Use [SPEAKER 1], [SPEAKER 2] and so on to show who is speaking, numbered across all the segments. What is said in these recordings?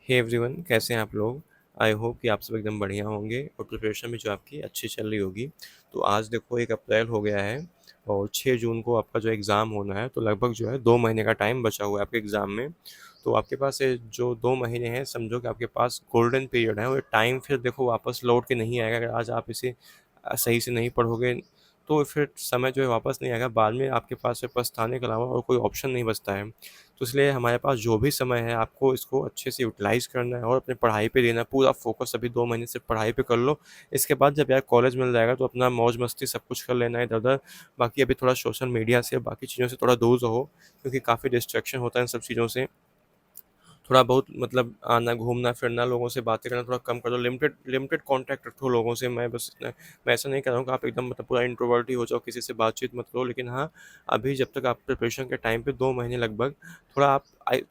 [SPEAKER 1] Hey everyone, कैसे हैं आप लोग। आई होप कि आप सब एकदम बढ़िया होंगे और प्रिपरेशन भी जो आपकी अच्छी चल रही होगी। तो आज देखो 1 अप्रैल हो गया है और 6 जून को आपका जो एग्ज़ाम होना है, तो लगभग जो है 2 महीने का टाइम बचा हुआ है आपके एग्ज़ाम में। तो आपके पास ये जो 2 महीने हैं, समझो कि आपके पास गोल्डन पीरियड है और टाइम फिर देखो वापस लौट के नहीं आएगा। अगर आज आप इसे सही से नहीं पढ़ोगे तो फिर समय जो है वापस नहीं आएगा। बाद में आपके पास फिर पछताने के अलावा और कोई ऑप्शन नहीं बचता है। तो इसलिए हमारे पास जो भी समय है, आपको इसको अच्छे से यूटिलाइज़ करना है और अपनी पढ़ाई पे देना है। पूरा फ़ोकस अभी 2 महीने सिर्फ़ पढ़ाई पे कर लो। इसके बाद जब यार कॉलेज मिल जाएगा तो अपना मौज-मस्ती सब कुछ कर लेना है इधर-उधर। बाकी अभी थोड़ा सोशल मीडिया से, बाकी चीज़ों से थोड़ा दूर रहो, क्योंकि काफ़ी डिस्ट्रैक्शन होता है इन सब चीज़ों से। थोड़ा बहुत मतलब आना, घूमना-फिरना, लोगों से बातें करना थोड़ा कम कर दो। लिमिटेड लिमिटेड कॉन्टैक्ट रखो लोगों से। मैं ऐसा नहीं कह रहा हूँ कि आप एकदम मतलब पूरा इंट्रोवर्ट ही हो जाओ, किसी से बातचीत मत करो। लेकिन हाँ, अभी जब तक आप प्रिपरेशन के टाइम पे 2 महीने लगभग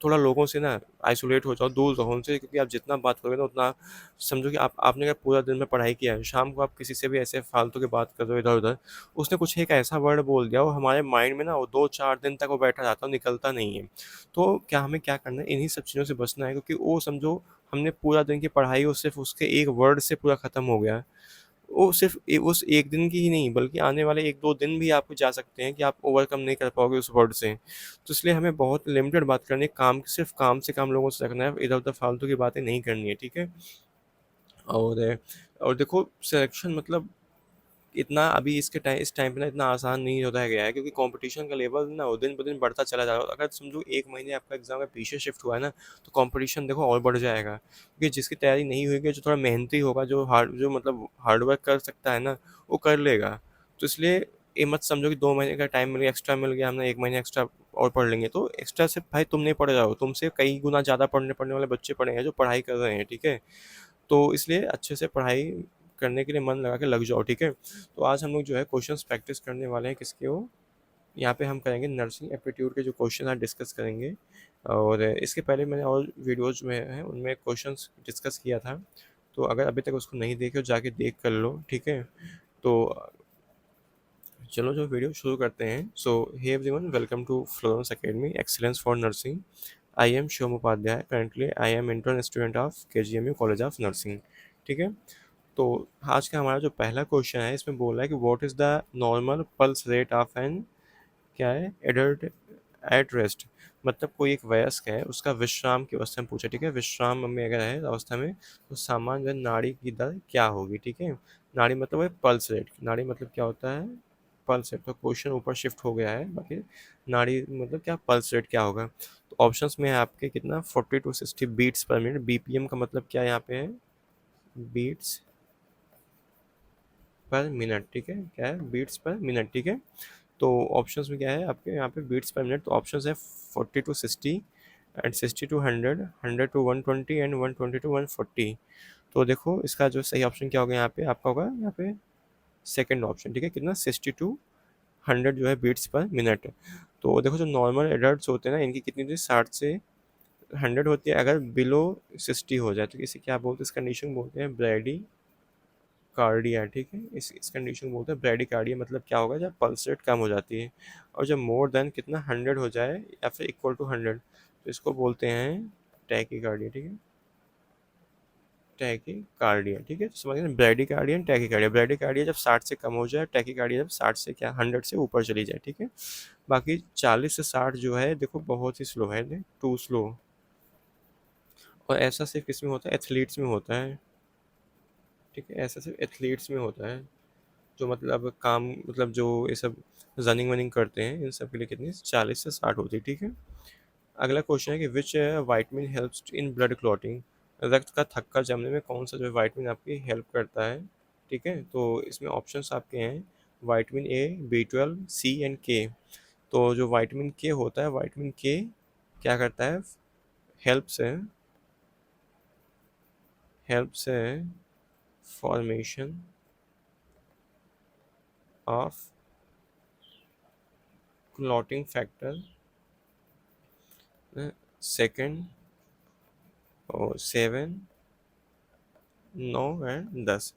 [SPEAKER 1] थोड़ा लोगों से ना आइसोलेट हो जाओ, दूर रहो उनसे, क्योंकि आप जितना बात करोगे ना उतना समझो कि आपने अगर पूरा दिन में पढ़ाई किया है, शाम को आप किसी से भी ऐसे फालतू की बात कर रहे हो इधर-उधर, उसने कुछ एक ऐसा वर्ड बोल दिया, वो हमारे माइंड में ना वो 2-4 दिन तक वो बैठा रहता है, निकलता नहीं है। तो क्या हमें क्या करना है, इन्हीं सब चीज़ों से बचना है, क्योंकि वो समझो हमने पूरा दिन की पढ़ाई वो सिर्फ उसके एक वर्ड से पूरा ख़त्म हो गया है। वो सिर्फ उस एक दिन की ही नहीं, बल्कि आने वाले 1-2 दिन भी आपको जा सकते हैं कि आप ओवरकम नहीं कर पाओगे उस वर्ड से। तो इसलिए हमें बहुत लिमिटेड बात करनी है, काम सिर्फ काम से काम लोगों से रखना है, इधर उधर फालतू की बातें नहीं करनी है, ठीक है। और और देखो, सिलेक्शन मतलब इतना अभी इस टाइम पे ना इतना आसान नहीं होता है गया है, क्योंकि कंपटीशन का लेवल ना वो दिन ब दिन बढ़ता चला जा रहा है। अगर समझो 1 महीने आपका एग्जाम का पीछे शिफ्ट हुआ है ना, तो कंपटीशन देखो और बढ़ जाएगा, क्योंकि जिसकी तैयारी नहीं हुई, जो थोड़ा मेहनती होगा, जो मतलब हार्ड वर्क कर सकता है ना, वो कर लेगा। तो इसलिए ये मत समझो कि 2 महीने का टाइम मिल गया, एक्स्ट्रा मिल गया, हमने 1 महीने एक्स्ट्रा और पढ़ लेंगे। तो एक्स्ट्रा सिर्फ भाई तुम नहीं पढ़ रहे हो, तुमसे कई गुना ज़्यादा पढ़ने पढ़ने वाले बच्चे पढ़े हैं जो पढ़ाई कर रहे हैं, ठीक है। तो इसलिए अच्छे से पढ़ाई करने के लिए मन लगा के लग जाओ, ठीक है। तो आज हम लोग जो है क्वेश्चंस प्रैक्टिस करने वाले हैं, किसके हो, यहाँ पे हम करेंगे नर्सिंग एप्टीट्यूड के जो क्वेश्चन आज डिस्कस करेंगे। और इसके पहले मैंने और वीडियोज़ में हैं उनमें क्वेश्चंस डिस्कस किया था। तो अगर अभी तक उसको नहीं देखे हो, जाके देख कर लो, ठीक है। तो चलो जो वीडियो शुरू करते हैं। So hey everyone, welcome to Florence academy excellence for nursing. I am Shivam Upadhyay, currently I am intern student of KGMU college of nursing, ठीक है। तो आज का हमारा जो पहला क्वेश्चन है, इसमें बोल रहा है कि what is the normal pulse rate of an, क्या है, एडल्ट एट रेस्ट। मतलब कोई एक वयस्क है, उसका विश्राम की अवस्था में पूछा, ठीक है। विश्राम में अगर है अवस्था में, तो सामान्य नाड़ी की दर क्या होगी, ठीक है। नाड़ी मतलब है पल्स रेट, नाड़ी मतलब क्या होता है, पल्स रेट। तो क्वेश्चन ऊपर शिफ्ट हो गया है, बाकी नाड़ी मतलब क्या, पल्स रेट क्या होगा। तो ऑप्शंस में है आपके कितना, 40 to 60 beats per minute. BPM का मतलब क्या यहाँ पे है, बीट्स पर मिनट, ठीक है। क्या है, बीट्स पर मिनट, ठीक है। तो ऑप्शंस में क्या है आपके यहाँ पे, बीट्स पर मिनट। तो ऑप्शंस है 40 to 60 and 60 to 100, 100 to 120 and 120 to 140। तो देखो इसका जो सही ऑप्शन क्या होगा यहाँ पे, आपका होगा यहाँ पे सेकंड ऑप्शन, ठीक है। कितना, 60 to 100 जो है बीट्स पर मिनट। तो देखो जो नॉर्मल एडल्ट होते हैं ना, इनकी कितनी होती है, 60 से 100 होती है। अगर बिलो 60 हो जाए तो इसे क्या बोलते हैं, इस कंडीशन बोलते हैं ब्रैडी कार्डिया, ठीक है। इस कंडीशन को बोलते हैं ब्रैडी कार्डिया। मतलब क्या होगा, जब पल्स रेट कम हो जाती है और जब मोर देन कितना 100 हो जाए या फिर इक्वल टू 100, तो इसको बोलते हैं टैकी कार्डिया, ठीक है। टैकी कार्डिया, ठीक है। तो समझ गए, bradycardia and tachycardia. Bradycardia जब 60 से कम हो जाए, टैकी कार्डिया जब 60 से क्या, 100 से ऊपर चली जाए, ठीक है। बाकी 40 से 60 जो है देखो बहुत ही स्लो है, टू स्लो। और ऐसा सिर्फ किस में होता है, एथलीट्स में होता है, ठीक है। ऐसा सिर्फ एथलीट्स में होता है, जो मतलब काम, मतलब जो ये सब रनिंग वनिंग करते हैं, इन सब के लिए कितनी, 40 से 60 होती है, ठीक है। अगला क्वेश्चन है कि which vitamin helps in blood clotting. रक्त का थक्का जमने में कौन सा जो वाइटमिन आपकी हेल्प करता है, ठीक है। तो इसमें ऑप्शंस आपके हैं vitamin A, B12, C and K। तो जो विटामिन के होता है, विटामिन के क्या करता है, हेल्प्स है हेल्प्स है formation of clotting factor, second और 7, 9 एंड 10।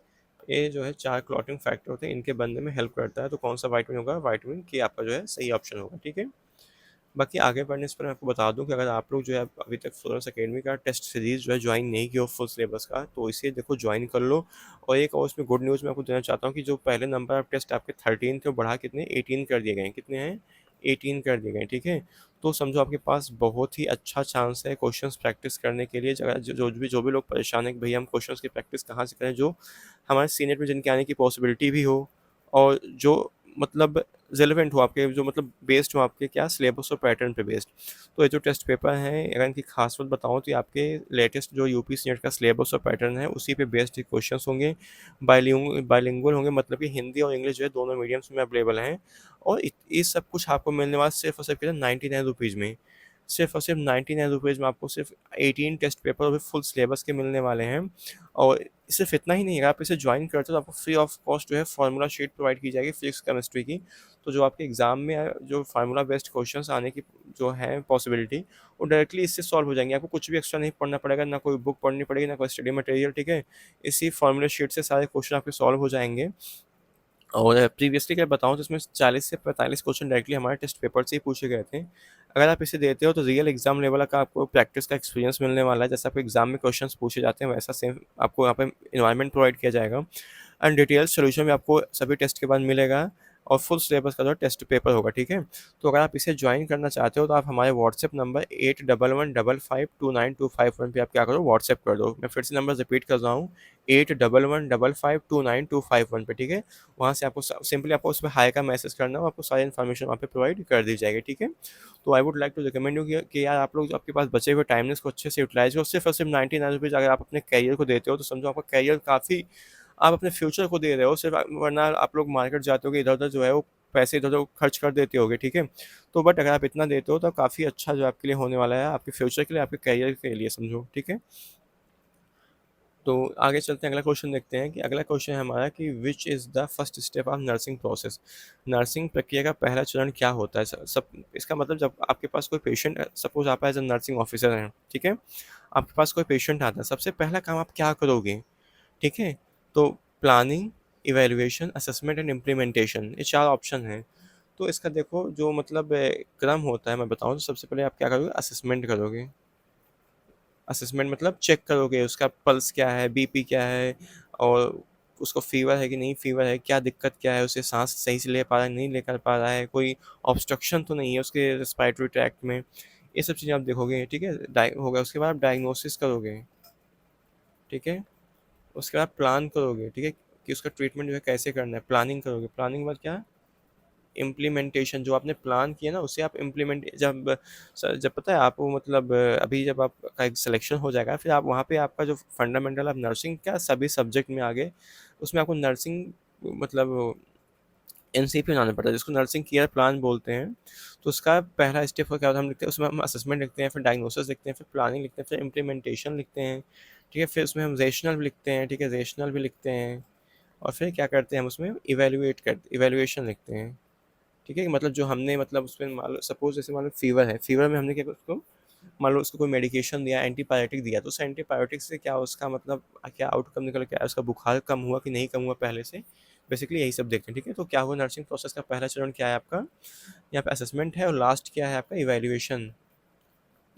[SPEAKER 1] ये जो है 4 क्लॉटिंग फैक्टर होते हैं, इनके बनने में हेल्प करता है। तो कौन सा विटामिन होगा, विटामिन के आपका जो है सही ऑप्शन होगा, ठीक है। बाकी आगे बढ़ने से पहले मैं आपको बता दूँ कि अगर आप लोग जो है अभी तक फ्लोरेंस अकेडमी का टेस्ट सीरीज़ जो है ज्वाइन नहीं किया हो फुल सिलेबस का, तो इसे देखो ज्वाइन कर लो। और एक और उसमें गुड न्यूज़ मैं आपको देना चाहता हूँ कि जो पहले नंबर ऑफ टेस्ट आपके 13 थे वो बढ़ा कितने 18 कर दिए गए हैं। कितने हैं? 18 कर दिए गए हैं, ठीक है? तो समझो आपके पास बहुत ही अच्छा चांस है क्वेश्चंस प्रैक्टिस करने के लिए। जगह जो भी लोग परेशान हैं कि भैया हम क्वेश्चंस की प्रैक्टिस कहाँ से करें, जो हमारे सीनियर में जिनके आने की पॉसिबिलिटी भी हो और जो मतलब रिलेवेंट हो आपके, जो मतलब बेस्ड हो आपके क्या सिलेबस और पैटर्न पे बेस्ड। तो ये जो टेस्ट पेपर हैं, अगर इनकी खास बात बताऊँ तो ये आपके लेटेस्ट जो यूपी सीनेट का सिलेबस और पैटर्न है उसी पे बेस्ड क्वेश्चंस होंगे। बाइलिंगुअल होंगे, मतलब कि हिंदी और इंग्लिश जो है दोनों मीडियम्स में अवेलेबल हैं। और ये सब कुछ आपको मिलने वाला सिर्फ और सिर्फ कितना 99 रुपीज़ में। सिर्फ और सिर्फ 99 रुपीज़ में आपको सिर्फ 18 टेस्ट पेपर और फुल सिलेबस के मिलने वाले हैं। और सिर्फ इतना ही नहीं है, आप इसे ज्वाइन करते हो तो आपको फ्री ऑफ कॉस्ट जो है फार्मूला शीट प्रोवाइड की जाएगी फिजिक्स केमिस्ट्री की। तो जो आपके एग्जाम में जो फार्मूला बेस्ड क्वेश्चंस आने की जो है पॉसिबिलिटी, वो डायरेक्टली इससे सॉल्व हो जाएंगे। आपको कुछ भी एक्स्ट्रा नहीं पढ़ना पड़ेगा, ना कोई बुक पढ़नी पड़ेगी, ना कोई स्टडी मटेरियल, ठीक है? इसी फार्मूला शीट से सारे क्वेश्चन आपके सॉल्व हो जाएंगे। और प्रीवियसली अगर बताऊँ तो इसमें 40 से 45 क्वेश्चन डायरेक्टली हमारे टेस्ट पेपर से ही पूछे गए थे। अगर आप इसे देते हो तो रियल एग्जाम लेवल का आपको प्रैक्टिस का एक्सपीरियंस मिलने वाला है। जैसे आपको एग्जाम में क्वेश्चंस पूछे जाते हैं वैसा सेम आपको यहाँ पे इन्वायरमेंट प्रोवाइड किया जाएगा। एंड डिटेल सोल्यूशन भी आपको सभी टेस्ट के बाद मिलेगा। और फुल सिलेबस का जो टेस्ट पेपर होगा, ठीक है? तो अगर आप इसे ज्वाइन करना चाहते हो तो आप हमारे व्हाट्सएप नंबर 8115529251 पे आप क्या करो, व्हाट्सएप कर दो। मैं फिर से नंबर रिपीट कर रहा हूँ, 8115529251 पे, ठीक है? वहाँ से आपको सिंपली आपको उसमें हाई का मैसेज करना हो, आपको सारी इन्फॉर्मेशन वहाँ पे प्रोवाइड कर दी जाएगी, ठीक है? तो I would like to recommend you कि यार आप लोग जो आपके पास बचे हुए टाइम है इसको अच्छे से यूटिलाइज करो। सिर्फ और सिर्फ 99 रुपीज़ अगर आप अपने कैरियर को देते हो तो समझो आपका कैरियर काफ़ी, आप अपने फ्यूचर को दे रहे हो सिर्फ। वरना आप लोग मार्केट जाते हो इधर उधर जो है वो पैसे इधर उधर खर्च कर देते होगे, ठीक है? तो बट अगर आप इतना देते हो तो काफ़ी अच्छा जो आपके लिए होने वाला है, आपके फ्यूचर के लिए, आपके कैरियर के लिए समझो, ठीक है? तो आगे चलते हैं, अगला क्वेश्चन देखते हैं कि अगला क्वेश्चन है हमारा कि which is the first step of nursing process. Nursing प्रक्रिया का पहला चरण क्या होता है? सब इसका मतलब जब आपके पास कोई पेशेंट, सपोज आप एज ए नर्सिंग ऑफिसर हैं, ठीक है? आपके पास कोई पेशेंट आता है, सबसे पहला काम आप क्या करोगे, ठीक है? तो planning, evaluation, assessment and implementation, ये 4 ऑप्शन हैं। तो इसका देखो जो मतलब क्रम होता है मैं बताऊँ तो सबसे पहले आप क्या करोगे, असेसमेंट करोगे। असेसमेंट मतलब चेक करोगे उसका पल्स क्या है, बीपी क्या है, और उसको फ़ीवर है कि नहीं फ़ीवर है, क्या दिक्कत क्या है, उसे साँस सही से ले पा रहा है, नहीं ले कर पा रहा है, कोई ऑब्स्ट्रक्शन तो नहीं है उसके रेस्पिरेटरी ट्रैक्ट में। ये सब चीज़ें आप देखोगे, ठीक है? डाय होगा, उसके बाद आप डायग्नोसिस करोगे, ठीक है? उसके बाद प्लान करोगे, ठीक है? कि उसका ट्रीटमेंट जो है कैसे करना है, प्लानिंग करोगे। प्लानिंग के बाद क्या? इम्प्लीमेंटेशन, जो आपने प्लान किया ना उसे आप इम्प्लीमेंट, जब पता है आपको मतलब अभी जब आपका एक सिलेक्शन हो जाएगा फिर आप वहाँ पे आपका जो फंडामेंटल ऑफ नर्सिंग क्या सभी सब्जेक्ट में आगे उसमें आपको नर्सिंग मतलब एनसीपी बनाना पड़ता है जिसको नर्सिंग केयर प्लान बोलते हैं। तो उसका पहला स्टेप क्या होता है, हम लिखते हैं उसमें, हम असेसमेंट लिखते हैं, फिर डायग्नोसिस लिखते हैं, फिर प्लानिंग लिखते हैं, फिर इम्प्लीमेंटेशन लिखते हैं, ठीक है? फिर उसमें हम रेशनल भी लिखते हैं, ठीक है? रेशनल भी लिखते हैं। और फिर क्या करते हैं हम उसमें इवेल्युएशन लिखते हैं, ठीक है? मतलब जो हमने मतलब उसमें मान लो सपोज जैसे मान लो फीवर है, फीवर में हमने क्या उसको मान लो उसको कोई मेडिकेशन दिया, एंटीबायोटिक दिया, तो उस एंटीबायोटिक से क्या उसका मतलब क्या आउटकम निकल के आया, उसका बुखार कम हुआ कि नहीं कम हुआ पहले से, बेसिकली यही सब देखते हैं, ठीक है? तो क्या हुआ, नर्सिंग प्रोसेस का पहला चरण क्या है आपका, यहाँ पे असेसमेंट है, और लास्ट क्या है आपका, इवेल्युएशन।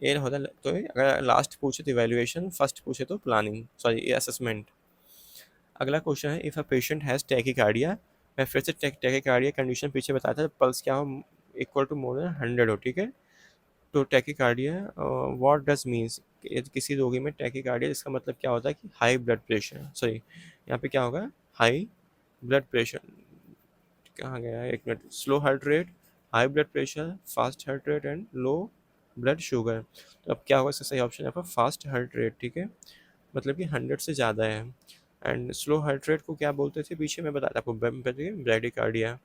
[SPEAKER 1] ये होता है, तो अगर लास्ट पूछे तो इवेल्युएशन, फर्स्ट पूछे तो प्लानिंग, सॉरी ये असेसमेंट। अगला क्वेश्चन है, if a patient has tachycardia. मैं फिर से टैकीकार्डिया कंडीशन पीछे बताया था, पल्स क्या हो, इक्वल टू मोर देन 100 हो, ठीक है? तो टैकीकार्डिया व्हाट डज मीन्स, किसी रोगी में टैकीकार्डिया इसका मतलब क्या होता है कि हाई ब्लड प्रेशर, सॉरी यहाँ पे क्या होगा, हाई ब्लड प्रेशर। कहाँ गया है, एक minute, slow heart rate, high blood pressure, fast heart rate and low blood sugar. तो अब क्या होगा, इसका सही ऑप्शन है आपका फास्ट हार्ट रेट, ठीक है? मतलब कि 100 से ज़्यादा है। एंड स्लो हार्ट रेट को क्या बोलते थे पीछे मैं बताता आपको, ब्रेडिकार्डिया,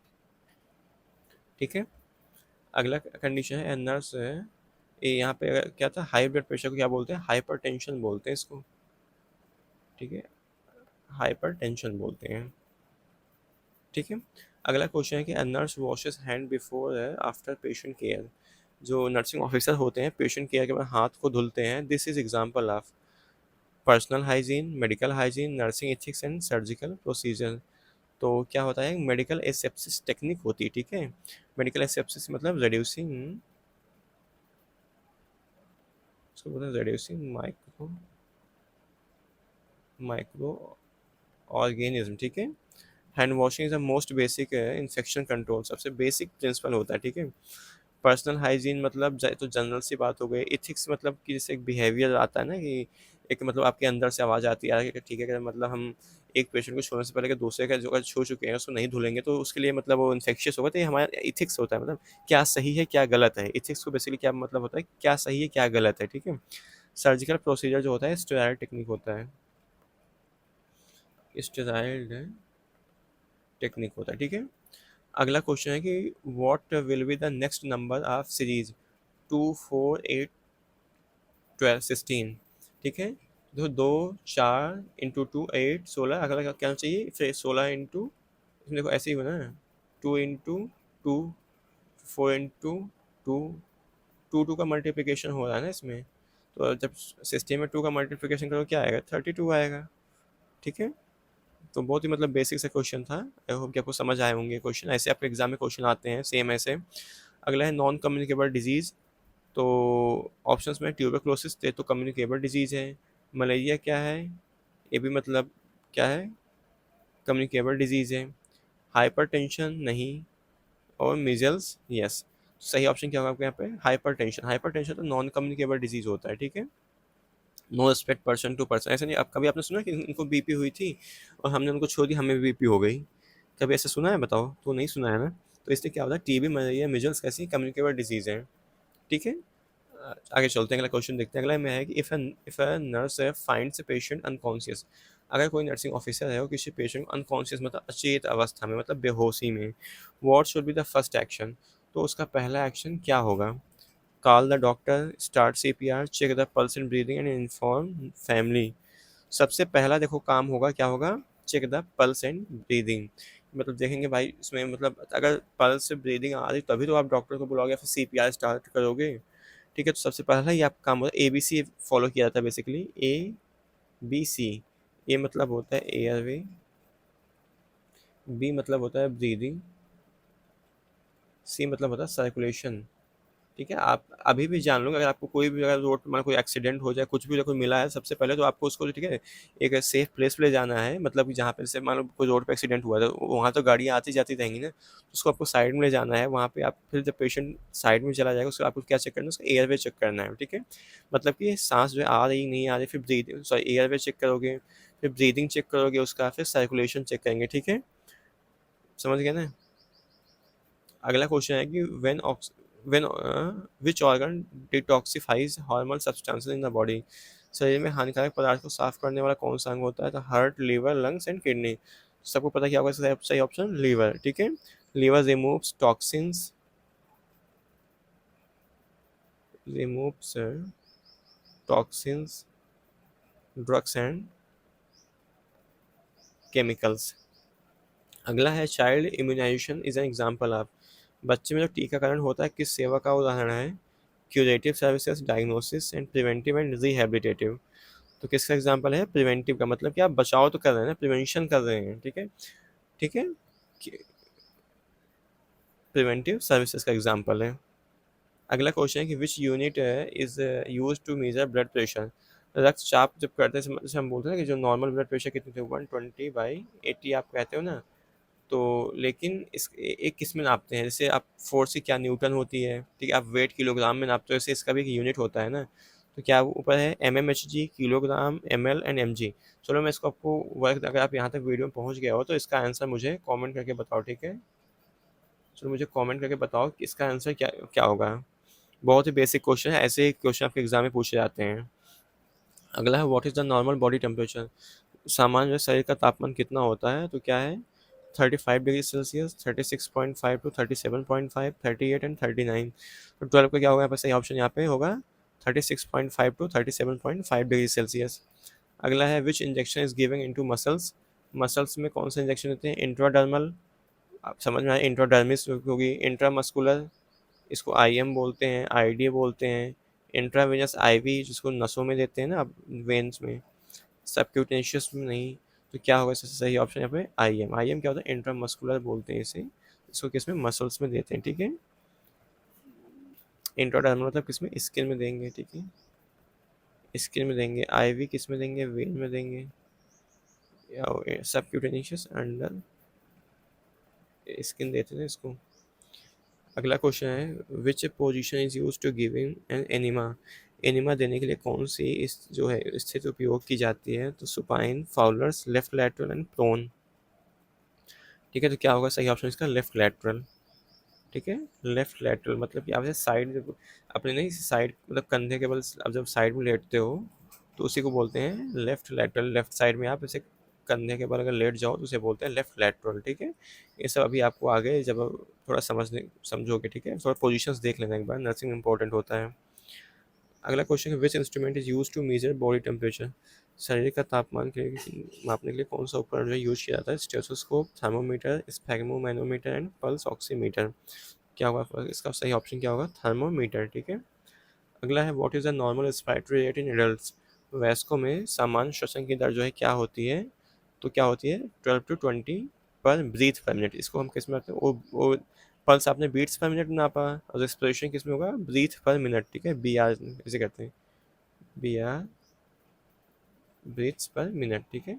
[SPEAKER 1] ठीक है? अगला कंडीशन है नर्स है, ये यहाँ पे क्या था, हाई ब्लड प्रेशर को क्या बोलते हैं, हाइपरटेंशन बोलते हैं इसको, ठीक है? हाइपरटेंशन बोलते हैं, ठीक है? अगला क्वेश्चन है कि nurse washes hand before after patient care. जो नर्सिंग ऑफिसर होते हैं पेशेंट केयर के बाद हाथ को धुलते हैं, this is example of personal hygiene, medical hygiene, nursing ethics and surgical procedure. तो क्या होता है, मेडिकल एसेप्सिस टेक्निक होती है, ठीक है? मेडिकल एसेप्सिस मतलब रिड्यूसिंग इसको बोलते हैं रेड्यूसिंग माइक्रो ऑर्गेनिज्म, ठीक है। Hand washing is the most basic infection control, सबसे बेसिक प्रिंसिपल होता है, ठीक है। पर्सनल हाइजीन मतलब तो जनरल सी बात हो गई। इथिक्स मतलब कि जैसे एक बिहेवियर आता है ना, कि एक मतलब आपके अंदर से आवाज़ आती है कि ठीक है, कि मतलब हम एक पेशेंट को छूने से पहले कि दूसरे का जो छू चुके हैं उसको नहीं धुलेंगे तो उसके लिए मतलब वो इन्फेक्शियस होगा, तो ये हमारा इथिक्स होता है, मतलब क्या सही है क्या गलत है। इथिक्स को बेसिकली क्या मतलब होता है, क्या सही है क्या गलत है, ठीक है। सर्जिकल प्रोसीजर जो होता है स्टेराइल टेक्निक होता है, स्टेराइल टेक्निक होता है, ठीक है। अगला क्वेश्चन है कि what will be the next number of series 2 4 8 12 16, ठीक है। तो 2 4 इंटू 2 8 16, अगला क्या चाहिए फिर 16 इंटू, देखो ऐसे ही बना है, 2 इंटू 2, 4 इंटू 2, टू का मल्टीप्लिकेशन हो रहा है ना इसमें, तो जब सिस्टम में 2 का मल्टीप्लिकेशन करो क्या आएगा, 32 आएगा, ठीक है। तो बहुत ही मतलब बेसिक सा क्वेश्चन था, आई होप कि आपको समझ आए होंगे क्वेश्चन, ऐसे आपके एग्जाम में क्वेश्चन आते हैं सेम ऐसे। अगला है नॉन कम्युनिकेबल डिजीज़, तो ऑप्शंस में ट्यूबरक्लोसिस थे तो कम्युनिकेबल डिजीज़ है। मलेरिया क्या है, ये भी मतलब क्या है, कम्युनिकेबल डिजीज़ है। हाइपरटेंशन नहीं, और मिजल्स यस। सही ऑप्शन क्या होगा आपके यहाँ पे, हाइपरटेंशन। हाइपरटेंशन तो नॉन कम्युनिकेबल डिजीज़ होता है, ठीक है। No respect person to person, ऐसा नहीं, अब कभी आपने सुना कि इनको बीपी हुई थी और हमने उनको छोड़ दी, हमें भी बीपी हो गई, कभी ऐसा सुना है बताओ, तो नहीं सुना है ना। तो इसलिए क्या होता है, टीबी मलेरिया मिजल्स कैसी कम्युनिकेबल डिजीज़ हैं, ठीक है। आगे चलते हैं, अगला क्वेश्चन देखते हैं। अगला में है कि if a nurse finds a patient unconscious, अगर कोई नर्सिंग ऑफिसर है वो किसी पेशेंट को अनकॉन्शियस मतलब अचेत अवस्था में मतलब बेहोशी में, what should be the first action, तो उसका पहला एक्शन क्या होगा। Call the doctor, start CPR, check the pulse and breathing and inform family. सबसे पहला देखो काम होगा क्या होगा, check the pulse and breathing, मतलब देखेंगे भाई इसमें मतलब अगर पल्स से ब्रीदिंग आ रही तभी तो आप डॉक्टर को बुलाओगे या फिर सीपीआर स्टार्ट करोगे, ठीक है। तो सबसे पहला ये आपका काम होता है, ABC फॉलो किया जाता है बेसिकली, ABC। ए मतलब होता है एयरवे, बी मतलब होता है ब्रीदिंग, सी मतलब होता है सर्कुलेशन, ठीक है। आप अभी भी जान लो, अगर आपको कोई भी अगर रोड में कोई एक्सीडेंट हो जाए, कुछ भी कोई मिला है, सबसे पहले तो आपको उसको ठीक है एक सेफ प्लेस पे ले जाना है, मतलब कि जहाँ पे जैसे मान लो कोई रोड पे एक्सीडेंट हुआ तो वहाँ तो गाड़ियाँ आती जाती रहेंगी ना, तो उसको आपको साइड में ले जाना है, वहाँ पे आप फिर जब पेशेंट साइड में चला जाएगा उसको आपको क्या चेक करना है, उसका एयरवे चेक करना है, ठीक है। मतलब कि सांस जो है आ रही नहीं आ रही, फिर ब्रीदिंग सॉरी एयरवे चेक करोगे, फिर ब्रीदिंग चेक करोगे उसका, फिर सर्कुलेशन चेक करेंगे, ठीक है। समझ गए ना। अगला क्वेश्चन है कि when which organ detoxifies harmful substances in the body, शरीर में हानिकारक पदार्थ को साफ करने वाला कौन सा अंग होता है, तो heart, liver, lungs and kidney. सबको पता क्या होगा, सही ऑप्शन लीवर, ठीक है। Liver removes toxins, drugs and chemicals. अगला है child immunization is an example of, बच्चे में जो टीकाकरण होता है किस सेवा का उदाहरण है, curative services, diagnosis and preventive and rehabilitative. तो किसका एग्जांपल है, प्रिवेंटिव का, मतलब कि आप बचाव तो कर रहे हैं ना, प्रिवेंशन कर रहे हैं, ठीक है, ठीक है। प्रिवेंटिव सर्विसेज का एग्जांपल है। अगला क्वेश्चन है कि which unit is use to measure blood pressure, रक्तचाप जब करते हैं जैसे हम बोलते हैं ना कि जो नॉर्मल ब्लड प्रेशर कितने थे 120/80 आप कहते हो ना, तो लेकिन एक किस में नापते हैं, जैसे आप फोर्स की क्या न्यूटन होती है, ठीक है, आप वेट किलोग्राम में नापते हो, जैसे इसका भी एक यूनिट होता है ना, तो क्या ऊपर है MMHG, kilogram, ML and MG। चलो मैं इसको आपको वर्क, अगर आप यहाँ तक वीडियो में पहुँच गया हो तो इसका आंसर मुझे कमेंट करके बताओ, ठीक है। चलो मुझे कमेंट करके बताओ कि इसका आंसर क्या क्या होगा। बहुत ही बेसिक क्वेश्चन है, ऐसे क्वेश्चन आपके एग्जाम में पूछे जाते हैं। अगला है what is the normal body temperature, सामान्य शरीर का तापमान कितना होता है, तो क्या है 35 डिग्री सेल्सियस, 36.5 to 37.5, 38 एंड 39। तो 12 का क्या होगा यहाँ पे, सही ऑप्शन यहाँ पे होगा 36.5 to 37.5 डिग्री सेल्सियस। अगला है which injection is giving into muscles, muscles में कौन सा इंजेक्शन देते हैं, इंट्राडर्मल, आप समझ में आए, इंट्राडर्मिस होगी, इंट्रामस्कुलर इसको IM बोलते हैं, ID बोलते हैं, इंट्रावेनस IV जिसको नसों में देते हैं ना वेन्स में, सबक्यूटेनियस में नहीं। तो क्या होगा इसका सही ऑप्शन यहाँ पे IM क्या होता है, इंट्रामस्कुलर बोलते हैं इसे, इसको किस में, मसल्स में देते हैं, ठीक है। इंट्राडर्मल मतलब किस में, स्किन में देंगे, ठीक है। स्किन में देंगे, आईवी किस में देंगे, वेन में देंगे, या सबक्यूटेनियस अंडर स्किन देते थे इसको। अगला क्वेश्चन है which position is use to giving an enema. Enema देने के लिए कौन सी इस जो है स्थिति उपयोग की जाती है, तो supine, Fowler's, left lateral and prone. ठीक है, तो क्या होगा सही ऑप्शन इसका, लेफ्ट लैटरल। ठीक है, लेफ्ट लैटरल मतलब कि आप जैसे साइड, अपने नहीं साइड मतलब कंधे के बल आप जब साइड में लेटते हो तो उसी को बोलते हैं लेफ्ट लैटरल। लेफ्ट साइड में आप ऐसे कंधे के बल अगर लेट जाओ तो उसे बोलते हैं लेफ्ट लैटरल। ठीक है, ये सब अभी आपको आगे जब थोड़ा समझोगे। ठीक है, थोड़ा पोजीशंस देख लेना एक बार, नर्सिंग इंपॉर्टेंट होता है। अगला क्वेश्चन है which instrument is use to measure body temperature. शरीर का तापमान के मापने के लिए कौन सा उपकरण जो है यूज किया जाता है, stethoscope, thermometer, sphygmomanometer and pulse oximeter. क्या होगा इसका सही ऑप्शन, क्या होगा, थर्मोमीटर। ठीक है, अगला है what is the normal respiratory rate in adults. वयस्कों में सामान्य श्वसन की दर जो है क्या होती है, तो क्या होती है 12 to 20 पर ब्रीथ पर मिनट। इसको हम किस में रखते हैं, वो पल्स आपने बीट्स पर मिनट नापा और रेस्पिरेशन किस में होगा, ब्रीथ पर मिनट। ठीक है, बी आर इसे कहते हैं, B R breaths per minute. ठीक है,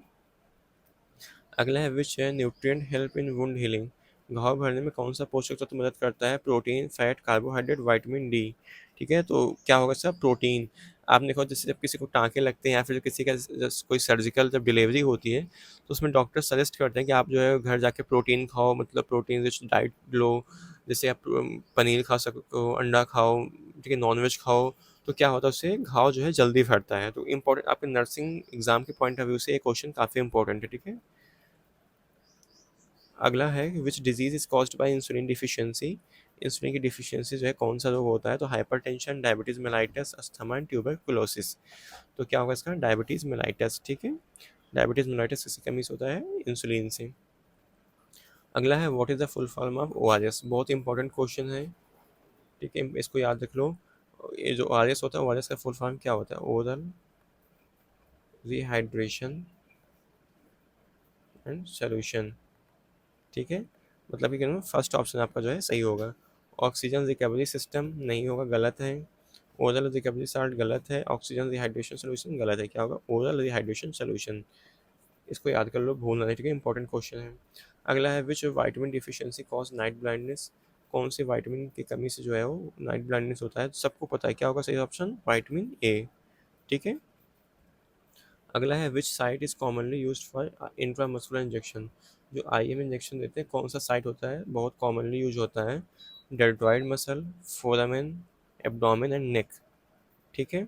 [SPEAKER 1] अगला है विच है nutrient help in wound healing. घाव भरने में कौन सा पोषक तत्व मदद करता है, protein, fat, carbohydrate, vitamin D. ठीक है, तो क्या होगा सर, प्रोटीन। आपने देखो जैसे जब किसी को टाँके लगते हैं या फिर किसी का कोई सर्जिकल जब डिलीवरी होती है तो उसमें डॉक्टर सजेस्ट करते हैं कि आप जो है घर जाके प्रोटीन खाओ, मतलब प्रोटीन रिच डाइट लो। जैसे आप पनीर खा सको, अंडा खाओ, ठीक है, नॉनवेज खाओ। तो क्या होता है उससे घाव जो है जल्दी भरता है। तो इम्पोर्टेंट आपके नर्सिंग एग्जाम के पॉइंट ऑफ व्यू से ये क्वेश्चन काफ़ी इंपॉर्टेंट है। ठीक है, अगला है which disease is caused by insulin deficiency. Insulin की डिफिशियंसी जो है कौन सा रोग होता है, तो hypertension, diabetes mellitus, asthma and tuberculosis. तो क्या होगा इसका, डायबिटीज मेलाइटस। ठीक है, डायबिटीज मेलाइटस किसी कमी से होता है, इंसुलिन से। अगला है what is the full form of ORS. बहुत इंपॉर्टेंट क्वेश्चन है। ठीक है, इसको याद रख लो। ये जो ओआरएस होता है, ओआरएस का फुल फॉर्म क्या होता है, ओरल रिहाइड्रेशन एंड सोल्यूशन। ठीक है, मतलब कि फर्स्ट ऑप्शन आपका जो है सही होगा। ऑक्सीजन रिकवरी सिस्टम नहीं होगा, गलत है। ओरल रिकवरी साल्ट गलत है। ऑक्सीजन रिहाइड्रेशन सोल्यूशन गलत है। क्या होगा, ओरल रिहाइड्रेशन सोल्यूशन। इसको याद कर लो, भूलना नहीं। ठीक है, इंपॉर्टेंट क्वेश्चन है। अगला है विच vitamin deficiency cause night blindness. कौन सी वाइटामिन की कमी से जो है वो नाइट ब्लाइंडनेस होता है, सबको पता है। क्या होगा सही ऑप्शन, वाइटामिन ए। ठीक है, अगला है विच site is commonly used for intramuscular injection. जो आईएम इंजेक्शन देते हैं कौन सा साइट होता है, बहुत कॉमनली यूज होता है, deltoid muscle, foramen, abdomen and neck. ठीक है,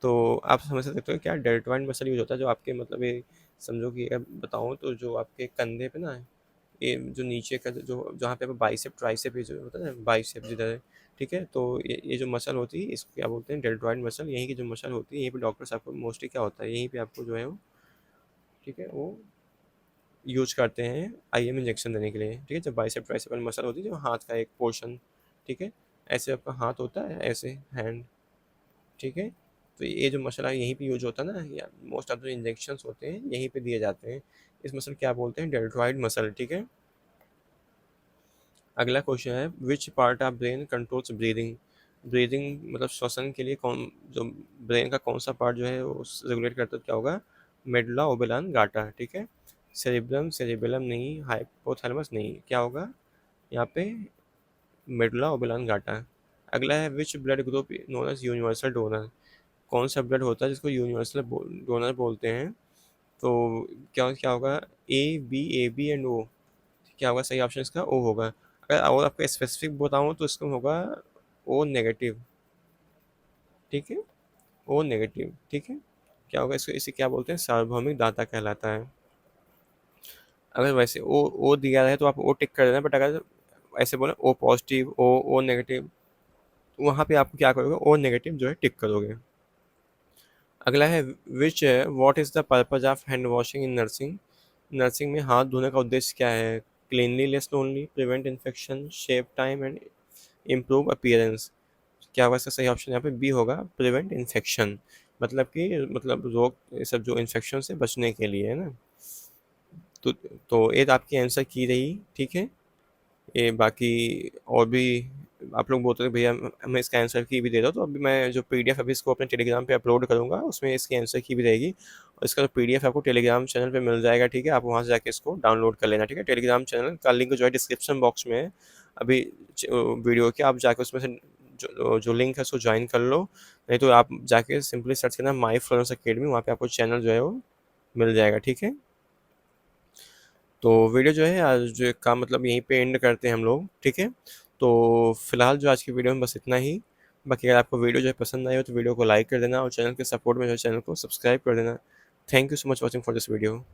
[SPEAKER 1] तो आप समझ सकते हो क्या डेल्टॉइड मसल यूज होता है, जो आपके मतलब ये समझो कि अब बताऊँ तो जो आपके कंधे पे ना, ये जो नीचे का जो जहाँ पे बाइसेप ट्राइसेप ये जो होता है ना, बाइसेप जिधर है। ठीक है, तो ये जो मसल होती है इसको क्या बोलते हैं, डेल्टॉइड मसल। यहीं की जो मसल होती है, यहीं पे डॉक्टर्स आपको मोस्टली क्या होता है, यहीं पे आपको जो है वो, ठीक है, वो यूज करते हैं आईएम इंजेक्शन देने के लिए। ठीक है, जब बाइसेप ट्राइसेप वाली मसल होती है, जो हाथ का एक पोर्शन। ठीक है, ऐसे आपका हाथ होता है, ऐसे हैंड। ठीक है, तो ये जो मसल है यहीं पे यूज होता है ना, या मोस्ट ऑफ द इंजेक्शंस होते हैं यहीं पे दिए जाते हैं। इस मसल क्या बोलते हैं, डेल्टॉइड मसल। ठीक है, अगला क्वेश्चन है which part of brain controls breathing. Breathing मतलब श्वसन के लिए कौन, जो ब्रेन का कौन सा पार्ट जो है वो रेगुलेट करता है, क्या होगा, मेडुला ओबलांगाटा। ठीक है, सेरिब्रम, सेरिबेलम नहीं, हाइपोथैलेमस नहीं, क्या होगा यहाँ पे, मेडुला ओबलांगाटा। अगला है which blood group known as universal donor. कौन सा ब्लड होता है जिसको यूनिवर्सल डोनर बोलते हैं, तो क्या क्या होगा, ए बी एंड ओ। क्या होगा सही ऑप्शन इसका, ओ होगा। अगर और आपको स्पेसिफिक बताऊँ तो इसका होगा ओ नेगेटिव। ठीक है, ओ नेगेटिव। ठीक है, क्या होगा इसको, इसे क्या बोलते हैं, सार्वभौमिक दाता कहलाता है। अगर वैसे ओ दिया है तो आप ओ टिक कर देना, बट अगर ऐसे बोले ओ पॉजिटिव, ओ नेगेटिव, तो वहाँ पे आपको क्या करोगे, ओ नेगेटिव जो है टिक करोगे। अगला है which what is the purpose of hand washing in nursing. Nursing में हाथ धोने का उद्देश्य क्या है, cleanliness only, prevent infection, save time and improve appearance. क्या होगा इसका सही ऑप्शन यहाँ पे बी होगा, प्रिवेंट इन्फेक्शन। मतलब कि मतलब रोग ये सब जो इन्फेक्शन से बचने के लिए है ना। तो ये तो आपकी आंसर की रही। ठीक है, ये बाकी और भी आप लोग बोलते थे भैया हमें इसका आंसर की भी दे दो, तो अभी मैं जो पीडीएफ अभी इसको अपने टेलीग्राम पे अपलोड करूँगा, उसमें इसकी आंसर की भी रहेगी और इसका जो पीडीएफ आपको टेलीग्राम चैनल पे मिल जाएगा, ठीक है? आप वहाँ से जाके इसको डाउनलोड कर लेना, ठीक है? टेलीग्राम चैनल का लिंक जो है डिस्क्रिप्शन बॉक्स में है अभी वीडियो के, आप जाके उसमें से जो जो लिंक है उसको ज्वाइन कर लो, नहीं तो आप जाके सिंपली सर्च करना माई फ्लोरेंस अकेडमी, वहाँ पे आपको चैनल जो है वो मिल जाएगा, ठीक है? तो वीडियो जो है आज का मतलब यहीं पे एंड करते हैं हम लोग, ठीक है? तो फिलहाल जो आज की वीडियो में बस इतना ही। बाकी अगर आपको वीडियो जो है पसंद आई हो तो वीडियो को लाइक कर देना और चैनल के सपोर्ट में जो है चैनल को सब्सक्राइब कर देना। Thank you so much watching for this video.